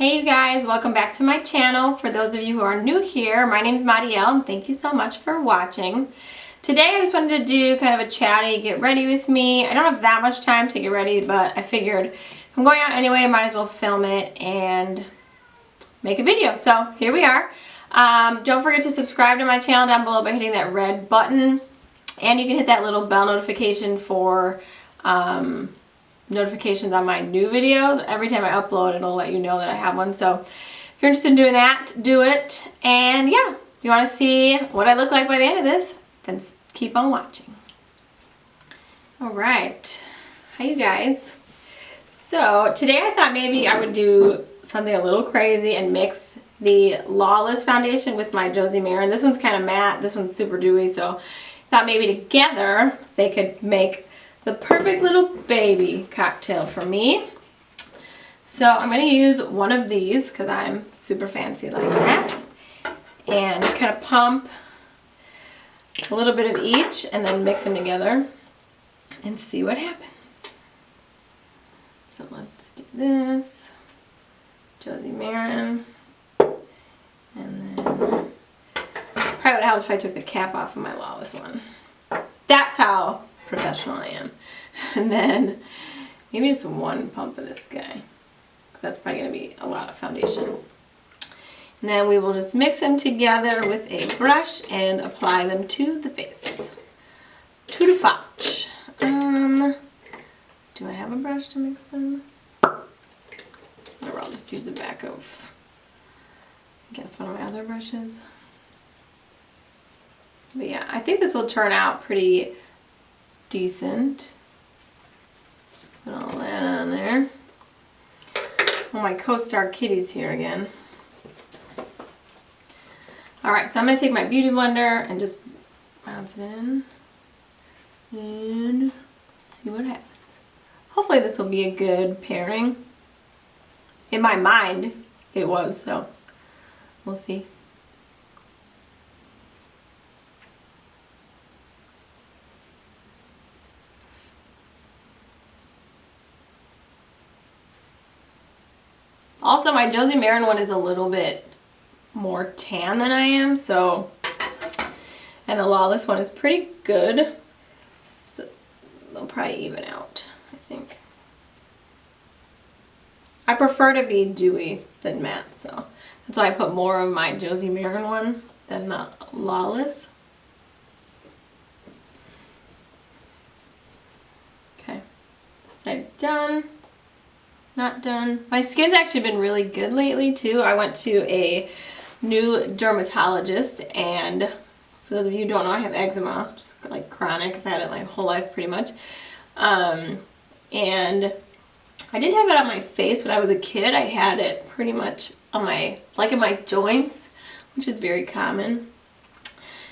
Hey you guys, welcome back to my channel. For those of you who are new here, my name is Mattiel and thank you so much for watching. Today I just wanted to do kind of a chatty get ready with me. I don't have that much time to get ready, but I figured if I'm going out anyway, I might as well film it and make a video. So here we are. Don't forget to subscribe to my channel down below by hitting that red button, and you can hit that little bell notification for notifications on my new videos. Every time I upload, it'll let you know that I have one. So if you're interested in doing that, do it. And yeah, if you want to see what I look like by the end of this, then keep on watching. Alright, hi you guys. So today I thought maybe I would do something a little crazy and mix the Lawless foundation with my Josie Maran. This one's kind of matte, this one's super dewy, so I thought maybe together they could make the perfect little baby cocktail for me. So I'm going to use one of these because I'm super fancy like that, and kind of pump a little bit of each and then mix them together and see what happens. So let's do this. Josie Maran. And then probably would help if I took the cap off of my Lawless one. That's how professional I am. And then maybe just one pump of this guy, because that's probably going to be a lot of foundation. And then we will just mix them together with a brush and apply them to the face. To the fotch. Do I have a brush to mix them? Or I'll just use the back of, I guess, one of my other brushes. But yeah, I think this will turn out pretty decent. Put all that on there. Oh, my co-star Kitty's here again. Alright, so I'm going to take my beauty blender and just bounce it in. And see what happens. Hopefully this will be a good pairing. In my mind, it was, so we'll see. Also, my Josie Maran one is a little bit more tan than I am, so, and the Lawless one is pretty good, so they'll probably even out, I think. I prefer to be dewy than matte, so that's why I put more of my Josie Maran one than the Lawless. Okay, this side's done. Not done. My skin's actually been really good lately too. I went to a new dermatologist, and for those of you who don't know, I have eczema, just like chronic. I've had it my whole life pretty much. And I didn't have it on my face when I was a kid. I had it pretty much on my, like in my joints, which is very common.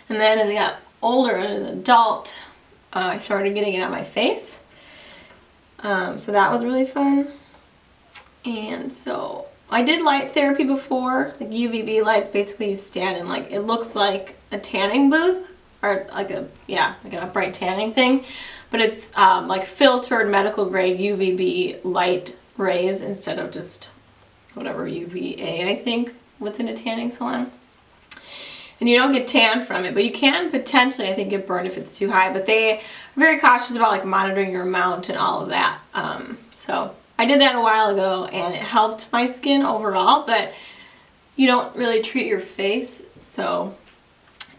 And then as I got older and as an adult, I started getting it on my face. So that was really fun. And so I did light therapy before, like UVB lights. Basically you stand in, like, it looks like a tanning booth, or like a, yeah, like an upright tanning thing, but it's like filtered medical grade UVB light rays instead of just whatever UVA, I think, what's in a tanning salon. And you don't get tan from it, but you can potentially, I think, get burned if it's too high, but they are very cautious about like monitoring your amount and all of that. So I did that a while ago and it helped my skin overall, but you don't really treat your face, so.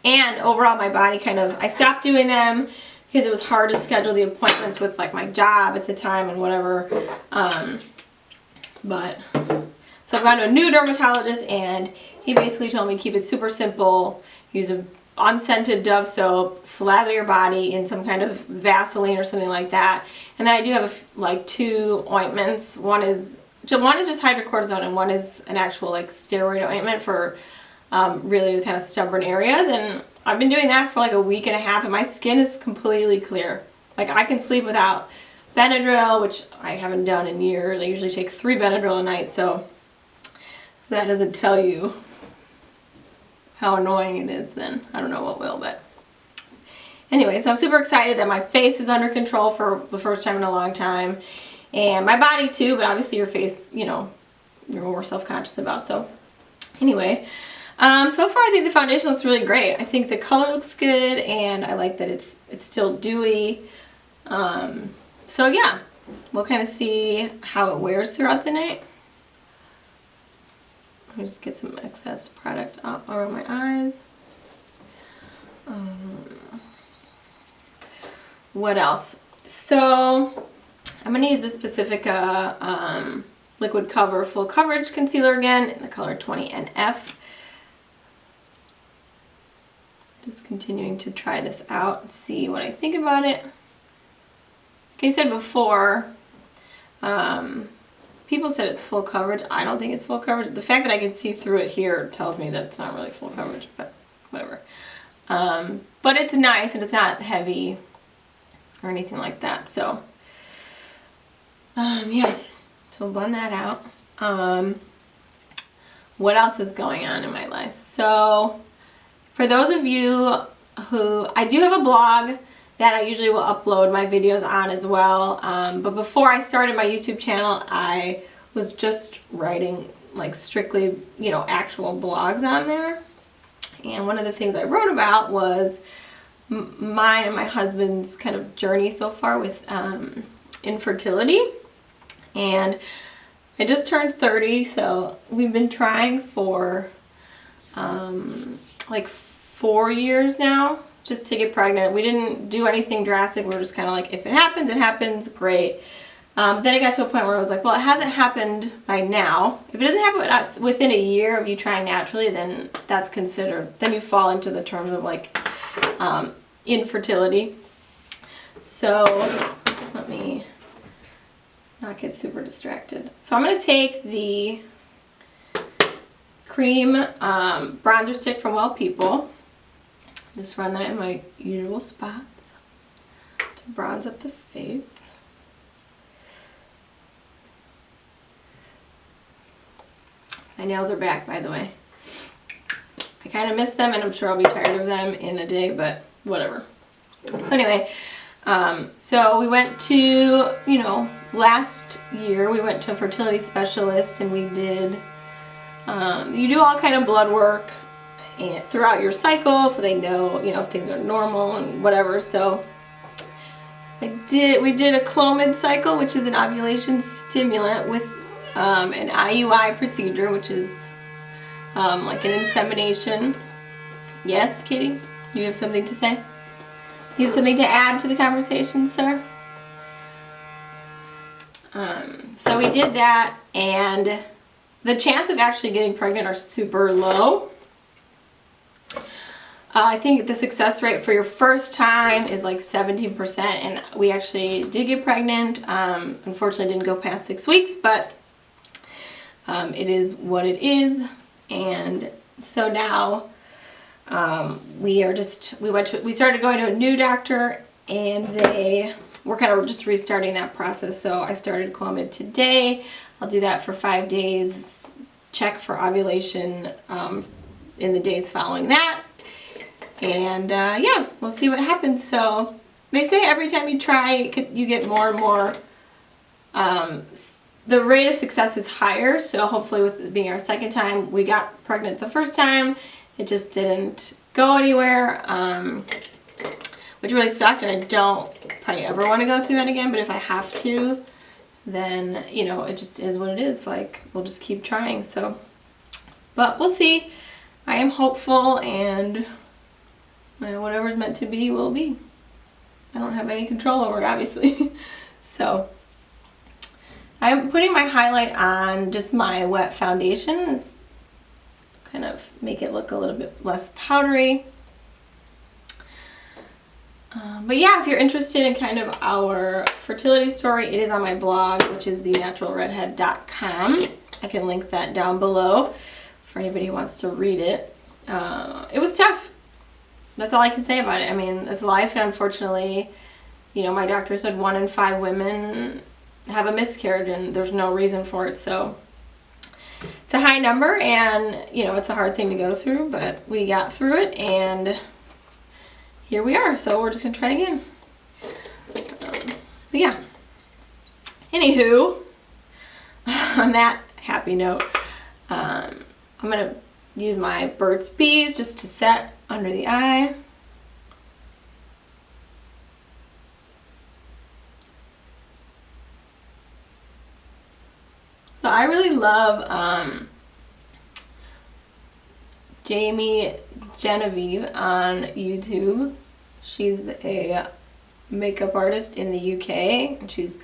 And overall my body kind of, I stopped doing them because it was hard to schedule the appointments with like my job at the time and whatever. But, so I've gone to a new dermatologist and he basically told me keep it super simple, use a unscented Dove soap, slather your body in some kind of Vaseline or something like that. And then I do have like two ointments. One is just hydrocortisone, and one is an actual like steroid ointment for really kind of stubborn areas. And I've been doing that for like a week and a half, and my skin is completely clear. Like I can sleep without Benadryl, which I haven't done in years. I usually take 3 Benadryl a night, so if that doesn't tell you how annoying it is, then I don't know what will. But anyway, so I'm super excited that my face is under control for the first time in a long time, and my body too, but obviously your face, you know, you're more self-conscious about. So anyway, so far I think the foundation looks really great. I think the color looks good, and I like that it's still dewy. So yeah, we'll kind of see how it wears throughout the night. Let me just get some excess product up around my eyes. What else? So I'm going to use this Pacifica Liquid Cover Full Coverage Concealer again in the color 20NF. Just continuing to try this out and see what I think about it. Like I said before, people said it's full coverage. I don't think it's full coverage. The fact that I can see through it here tells me that it's not really full coverage, but whatever. But it's nice, and it's not heavy or anything like that. So, yeah. So we'll blend that out. What else is going on in my life? So, for those of you who, I do have a blog that I usually will upload my videos on as well. But before I started my YouTube channel, I was just writing like strictly, you know, actual blogs on there. And one of the things I wrote about was mine and my husband's kind of journey so far with infertility. And I just turned 30, so we've been trying for like 4 years now just to get pregnant. We didn't do anything drastic. We were just kind of like, if it happens, great. Then it got to a point where I was like, well, it hasn't happened by now. If it doesn't happen within a year of you trying naturally, then that's considered, then you fall into the terms of like infertility. So let me not get super distracted. So I'm going to take the cream bronzer stick from Well People. Just run that in my usual spots to bronze up the face. My nails are back, by the way. I kind of miss them, and I'm sure I'll be tired of them in a day, but whatever. Anyway, so we went to, you know, last year we went to a fertility specialist, and we did, you do all kind of blood work and throughout your cycle, so they know, you know, if things are normal and whatever. So we did a Clomid cycle, which is an ovulation stimulant, with an IUI procedure, which is like an insemination. Yes, Katie? You have something to say? You have something to add to the conversation, sir? So we did that, and the chance of actually getting pregnant are super low. I think the success rate for your first time is like 17%, and we actually did get pregnant. Unfortunately, didn't go past 6 weeks, but it is what it is. And so now we started going to a new doctor, and we're kind of just restarting that process. So I started Clomid today. I'll do that for 5 days, check for ovulation in the days following that. And yeah, we'll see what happens. So they say every time you try, you get more and more, the rate of success is higher. So hopefully, with it being our second time, we got pregnant the first time, it just didn't go anywhere, which really sucked, and I don't probably ever want to go through that again. But if I have to, then, you know, it just is what it is. Like, we'll just keep trying. So, but we'll see. I am hopeful, and whatever's meant to be will be. I don't have any control over it, obviously. So I'm putting my highlight on just my wet foundation. It's kind of make it look a little bit less powdery. But yeah, if you're interested in kind of our fertility story, it is on my blog, which is thenaturalredhead.com. I can link that down below for anybody who wants to read it. It was tough. That's all I can say about it. I mean, it's life, and unfortunately, you know, my doctor said 1 in 5 women have a miscarriage, and there's no reason for it. So it's a high number, and, you know, it's a hard thing to go through, but we got through it, and here we are. So we're just gonna try again. But yeah. Anywho, on that happy note. I'm gonna use my Burt's Bees just to set under the eye. So I really love Jamie Genevieve on YouTube. She's a makeup artist in the UK and she's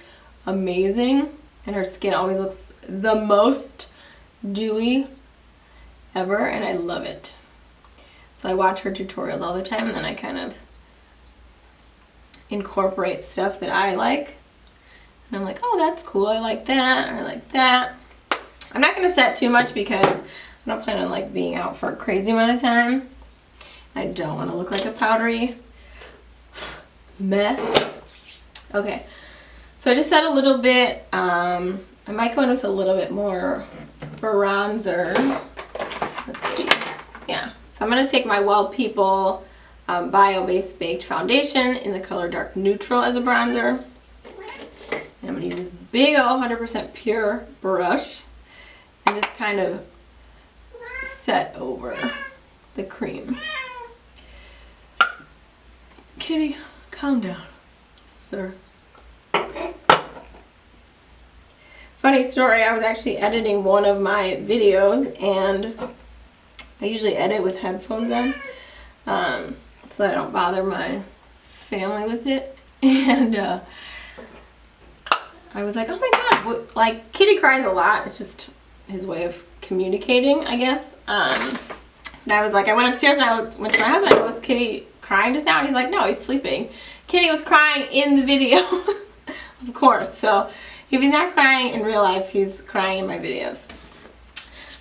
amazing, and her skin always looks the most dewy ever, and I love it. So I watch her tutorials all the time, and then I kind of incorporate stuff that I like. And I'm like, oh, that's cool, I like that, or I like that. I'm not going to set too much because I'm not planning on like being out for a crazy amount of time. I don't want to look like a powdery mess. Okay, so I just set a little bit. I might go in with a little bit more bronzer. Let's see. Yeah, so I'm going to take my Well People Bio-Based Baked Foundation in the color Dark Neutral as a bronzer. And I'm going to use this big old 100% pure brush and just kind of set over the cream. Kitty, calm down, sir. Funny story, I was actually editing one of my videos, and I usually edit with headphones on so that I don't bother my family with it. And I was like, oh my god, like Kitty cries a lot. It's just his way of communicating, I guess. And I was like, I went upstairs and I went to my husband. I go, was Kitty crying just now? And he's like, no, he's sleeping. Kitty was crying in the video, of course. So if he's not crying in real life, he's crying in my videos.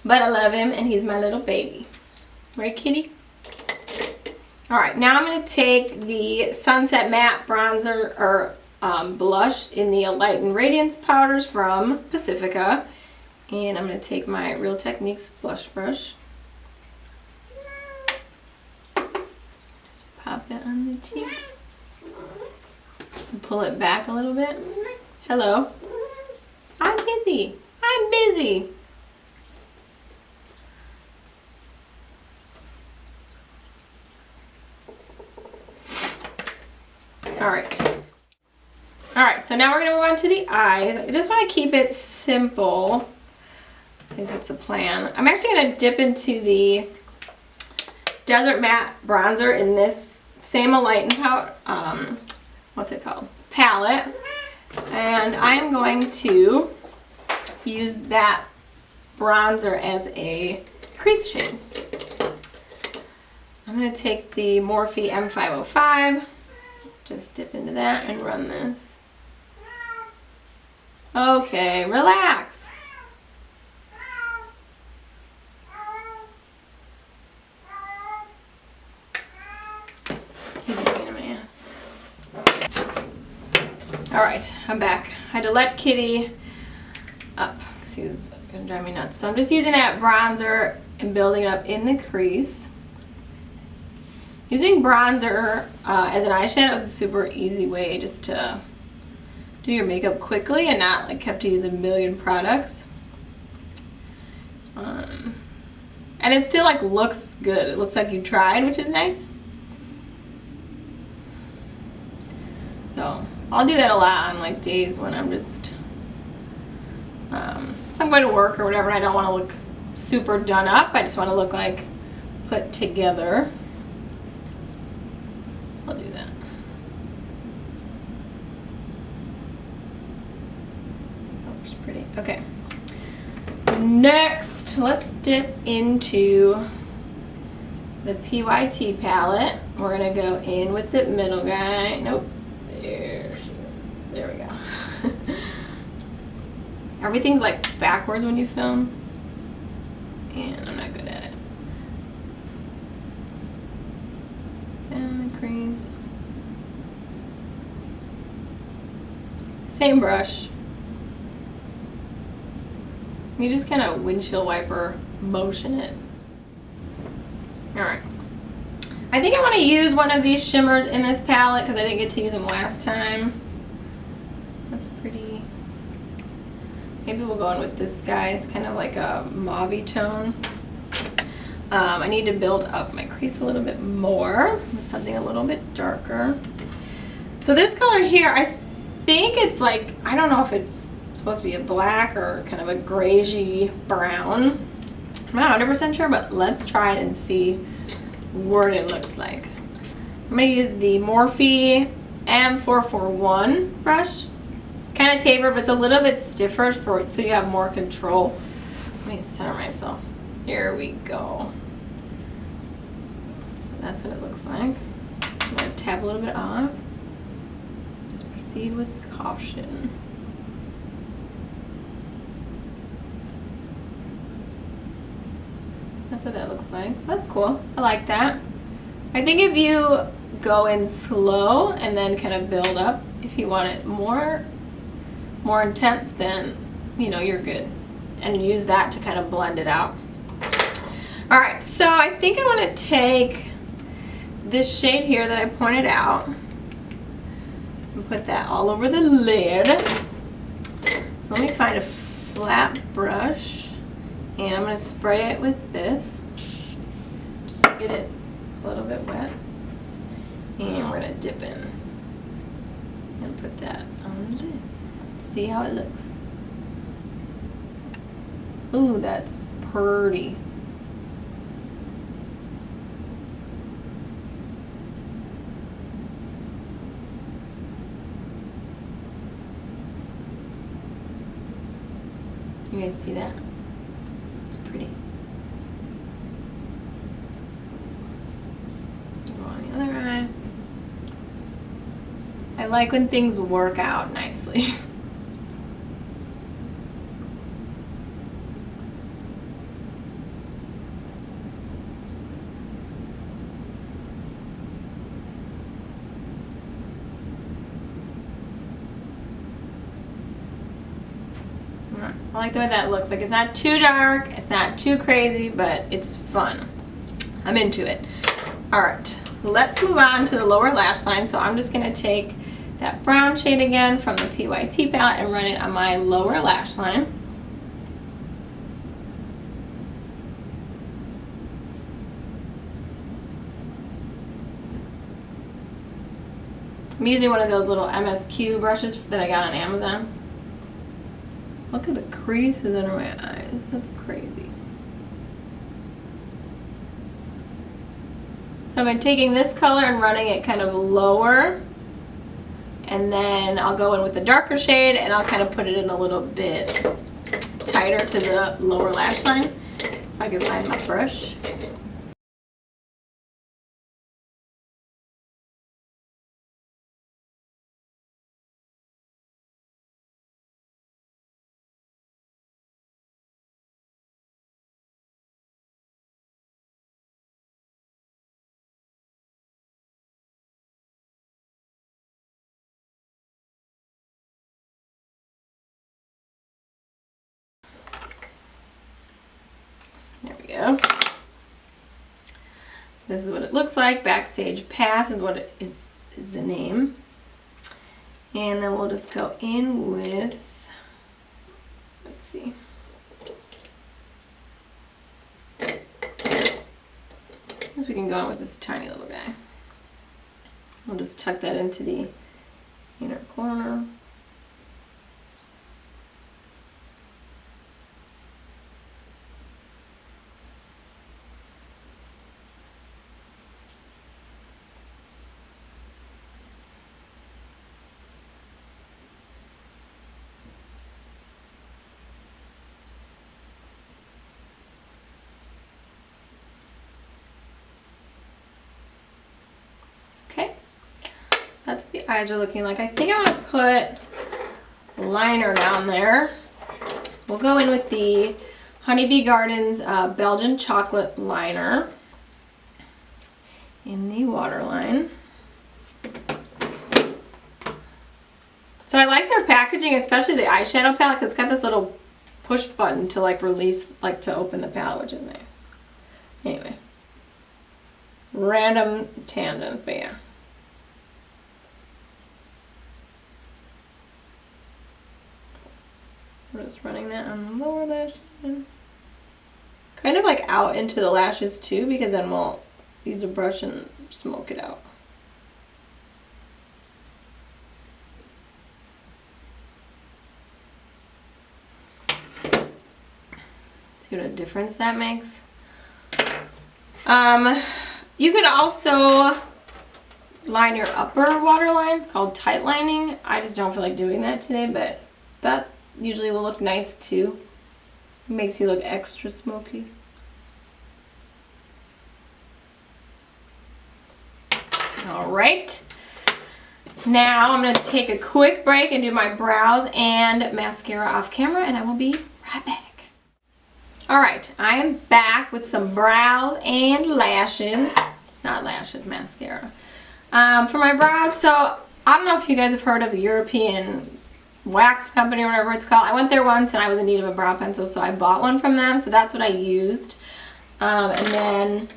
But I love him, and he's my little baby. Right, Kitty? Alright, now I'm going to take the Sunset Matte Bronzer, or blush in the Alighten Radiance powders from Pacifica. And I'm going to take my Real Techniques blush brush. Just pop that on the cheeks. And pull it back a little bit. Hello. I'm busy. I'm busy. Alright. Alright, so now we're going to move on to the eyes. I just want to keep it simple, because it's a plan. I'm actually going to dip into the Desert Matte Bronzer in this same Alighten what's it called? Palette. And I am going to use that bronzer as a crease shade. I'm going to take the Morphe M505, just dip into that and run this. Okay, relax. He's a pain in my ass. Alright, I'm back. I had to let Kitty up because he was going to drive me nuts. So I'm just using that bronzer and building it up in the crease. Using bronzer as an eyeshadow is a super easy way just to do your makeup quickly and not like have to use a million products. And it still like looks good. It looks like you tried, which is nice. So I'll do that a lot on like days when I'm just I'm going to work or whatever and I don't want to look super done up. I just want to look like put together. I'll do that. Oh, it's pretty. Okay. Next, let's dip into the PYT palette. We're going to go in with the middle guy. Nope. There she is. There we go. Everything's like backwards when you film, and I'm not good at it. And the crease. Same brush. You just kind of windshield wiper motion it. Alright. I think I want to use one of these shimmers in this palette because I didn't get to use them last time. That's pretty. Maybe we'll go in with this guy. It's kind of like a mauve tone. I need to build up my crease a little bit more with something a little bit darker. So this color here, I think it's like, I don't know if it's supposed to be a black or kind of a grayish brown. I'm not 100% sure, but let's try it and see what it looks like. I'm going to use the Morphe M441 brush. It's kind of tapered, but it's a little bit stiffer so you have more control. Let me center myself. Here we go. So that's what it looks like. I'm going to tap a little bit off. Just proceed with caution. That's what that looks like. So that's cool. I like that. I think if you go in slow and then kind of build up, if you want it more intense, then you know you're good. And use that to kind of blend it out. All right, so I think I want to take this shade here that I pointed out and put that all over the lid. So let me find a flat brush and I'm going to spray it with this just to get it a little bit wet. And we're going to dip in and put that on the lid. See how it looks. Ooh, that's pretty. You guys see that? It's pretty. Go on the other eye. I like when things work out nicely. I like the way that looks. Like, it's not too dark, it's not too crazy, but it's fun. I'm into it. Alright, let's move on to the lower lash line. So I'm just going to take that brown shade again from the PYT palette and run it on my lower lash line. I'm using one of those little MSQ brushes that I got on Amazon. Look at the creases under my eyes. That's crazy. So I've been taking this color and running it kind of lower. And then I'll go in with the darker shade and I'll kind of put it in a little bit tighter to the lower lash line. If I can find my brush. There we go. This is what it looks like. Backstage Pass is what it is the name. And then we'll just go in with, let's see. I guess we can go in with this tiny little guy. We'll just tuck that into the inner corner. That's what the eyes are looking like. I think I want to put liner down there. We'll go in with the Honeybee Gardens Belgian chocolate liner in the waterline. So I like their packaging, especially the eyeshadow palette, because it's got this little push button to like release, like to open the palette, which is nice. Anyway, random tangent, but yeah. I'm just running that on the lower lash. Kind of like out into the lashes too, because then we'll use a brush and smoke it out. See what a difference that makes? You could also line your upper waterline. It's called tight lining. I just don't feel like doing that today, but that usually will look nice too. It makes you look extra smoky. All right. Now I'm going to take a quick break and do my brows and mascara off camera, and I will be right back. All right, I am back with some brows and lashes. Not lashes, mascara. For my brows, so I don't know if you guys have heard of the European wax company or whatever it's called. I went there once and I was in need of a brow pencil, so I bought one from them. So that's what I used. And then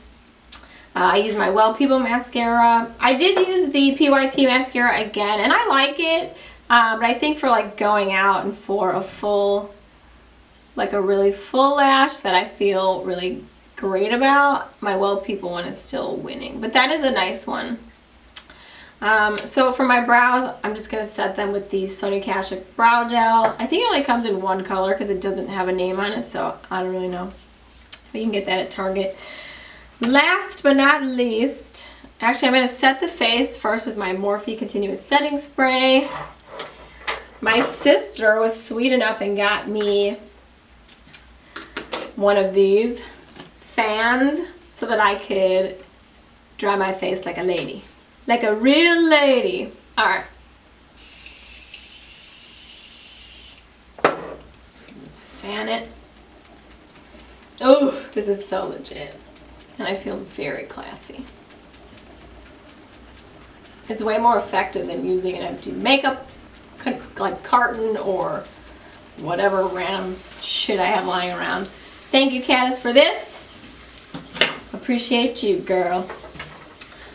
I used my Well People mascara. I did use the PYT mascara again, and I like it. But I think for like going out and for a full, like a really full lash that I feel really great about, my Well People one is still winning. But that is a nice one. So for my brows, I'm just going to set them with the Sonia Kashuk Brow Gel. I think it only comes in one color because it doesn't have a name on it, so I don't really know. But you can get that at Target. Last but not least, actually I'm going to set the face first with my Morphe Continuous Setting Spray. My sister was sweet enough and got me one of these fans so that I could dry my face like a lady. Like a real lady. Alright. Just fan it. Oh, this is so legit. And I feel very classy. It's way more effective than using an empty makeup like carton or whatever random shit I have lying around. Thank you, Caddis, for this. Appreciate you, girl.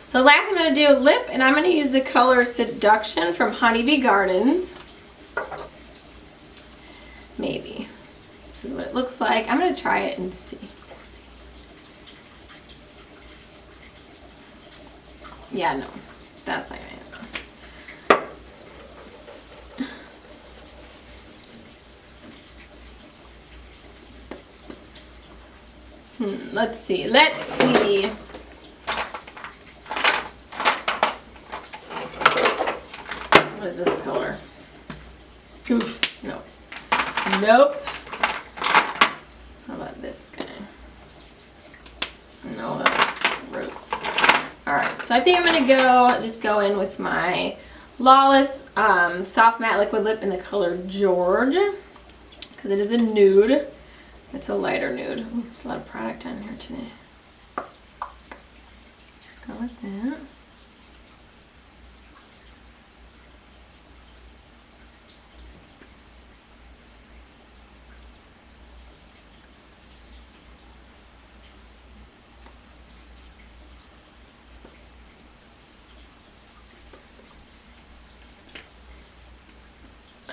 So last I'm going to do a lip, and I'm going to use the color Seduction from Honeybee Gardens. Maybe. This is what it looks like. I'm going to try it and see. Yeah, no. That's not going to happen. Let's see. Let's see. What is this color? Oof, no. Nope. How about this guy? No, that's gross. Alright, so I think I'm going to just go in with my Lawless Soft Matte Liquid Lip in the color George. Because it is a nude. It's a lighter nude. Ooh, there's a lot of product on here today. Just go with that.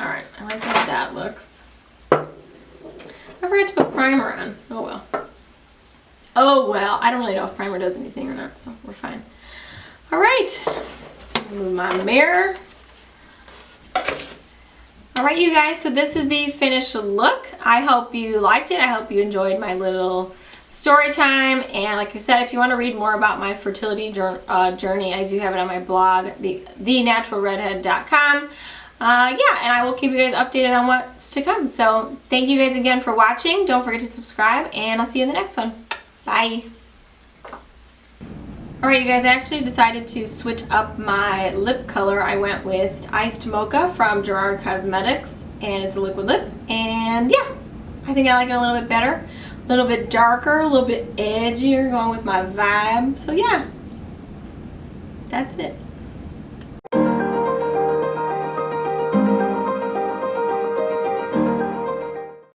Alright, I like how that looks. I forgot to put primer on. Oh well. Oh well. I don't really know if primer does anything or not, so we're fine. Alright. Move my mirror. Alright, you guys, so this is the finished look. I hope you liked it. I hope you enjoyed my little story time. And like I said, if you want to read more about my fertility journey, I do have it on my blog, thenaturalredhead.com. Yeah, and I will keep you guys updated on what's to come. So thank you guys again for watching. Don't forget to subscribe, and I'll see you in the next one. Bye. Alright, you guys, I actually decided to switch up my lip color. I went with Iced Mocha from Gerard Cosmetics, and it's a liquid lip. And yeah, I think I like it a little bit better. A little bit darker, a little bit edgier, going with my vibe. So yeah, that's it.